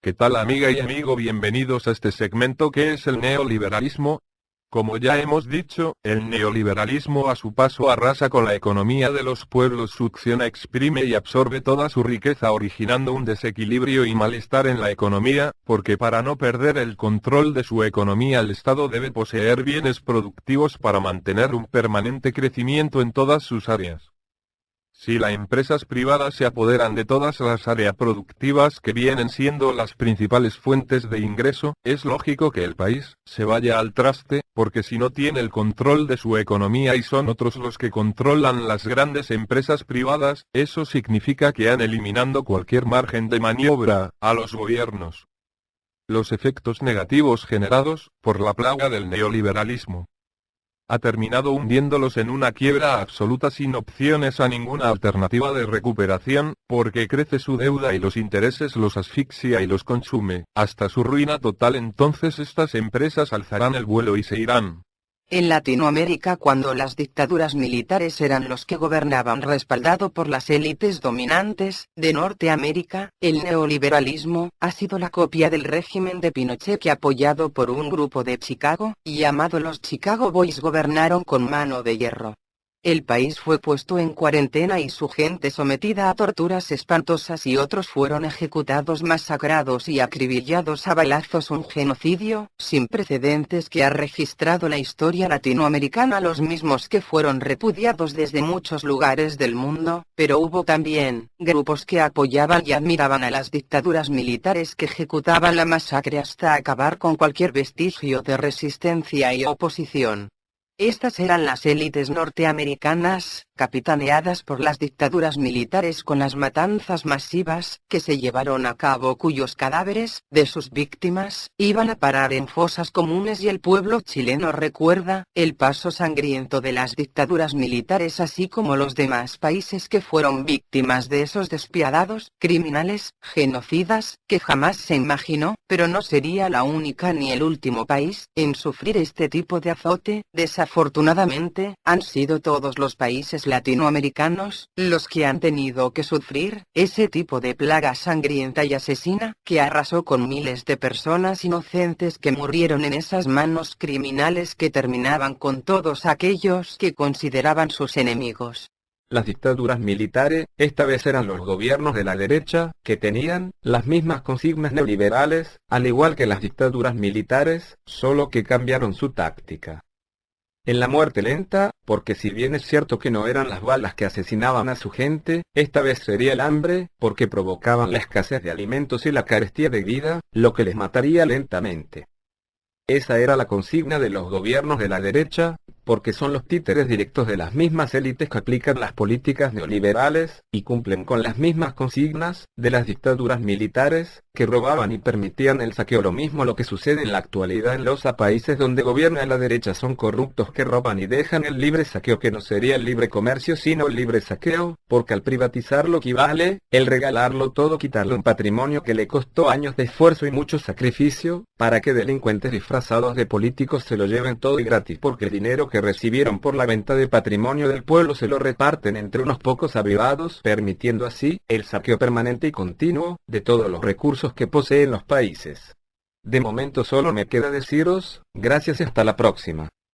¿Qué tal amiga y amigo? Bienvenidos a este segmento que es el neoliberalismo. Como ya hemos dicho, el neoliberalismo a su paso arrasa con la economía de los pueblos, succiona, exprime y absorbe toda su riqueza, originando un desequilibrio y malestar en la economía, porque para no perder el control de su economía el Estado debe poseer bienes productivos para mantener un permanente crecimiento en todas sus áreas. Si las empresas privadas se apoderan de todas las áreas productivas que vienen siendo las principales fuentes de ingreso, es lógico que el país se vaya al traste, porque si no tiene el control de su economía y son otros los que controlan las grandes empresas privadas, eso significa que han eliminado cualquier margen de maniobra a los gobiernos. Los efectos negativos generados por la plaga del neoliberalismo ha terminado hundiéndolos en una quiebra absoluta sin opciones a ninguna alternativa de recuperación, porque crece su deuda y los intereses los asfixia y los consume, hasta su ruina total. Entonces estas empresas alzarán el vuelo y se irán. En Latinoamérica, cuando las dictaduras militares eran los que gobernaban respaldado por las élites dominantes de Norteamérica, el neoliberalismo ha sido la copia del régimen de Pinochet que, apoyado por un grupo de Chicago, llamado los Chicago Boys, gobernaron con mano de hierro. El país fue puesto en cuarentena y su gente sometida a torturas espantosas y otros fueron ejecutados, masacrados y acribillados a balazos, un genocidio sin precedentes que ha registrado la historia latinoamericana, los mismos que fueron repudiados desde muchos lugares del mundo, pero hubo también grupos que apoyaban y admiraban a las dictaduras militares que ejecutaban la masacre hasta acabar con cualquier vestigio de resistencia y oposición. Estas eran las élites norteamericanas, capitaneadas por las dictaduras militares, con las matanzas masivas que se llevaron a cabo, cuyos cadáveres de sus víctimas iban a parar en fosas comunes, y el pueblo chileno recuerda el paso sangriento de las dictaduras militares, así como los demás países que fueron víctimas de esos despiadados criminales genocidas, que jamás se imaginó, pero no sería la única ni el último país en sufrir este tipo de azote. Desafortunadamente, han sido todos los países latinoamericanos los que han tenido que sufrir ese tipo de plaga sangrienta y asesina, que arrasó con miles de personas inocentes que murieron en esas manos criminales que terminaban con todos aquellos que consideraban sus enemigos. Las dictaduras militares, esta vez eran los gobiernos de la derecha, que tenían las mismas consignas neoliberales, al igual que las dictaduras militares, solo que cambiaron su táctica. En la muerte lenta, porque si bien es cierto que no eran las balas que asesinaban a su gente, esta vez sería el hambre, porque provocaban la escasez de alimentos y la carestía de vida, lo que les mataría lentamente. Esa era la consigna de los gobiernos de la derecha, porque son los títeres directos de las mismas élites que aplican las políticas neoliberales, y cumplen con las mismas consignas de las dictaduras militares, que robaban y permitían el saqueo. Lo mismo lo que sucede en la actualidad en los países donde gobierna la derecha, son corruptos que roban y dejan el libre saqueo, que no sería el libre comercio sino el libre saqueo, porque al privatizarlo equivale el regalarlo todo, quitarle un patrimonio que le costó años de esfuerzo y mucho sacrificio, para que delincuentes disfrazados de políticos se lo lleven todo y gratis, porque el dinero que recibieron por la venta de patrimonio del pueblo se lo reparten entre unos pocos avivados, permitiendo así el saqueo permanente y continuo de todos los recursos que poseen los países. De momento solo me queda deciros, gracias y hasta la próxima.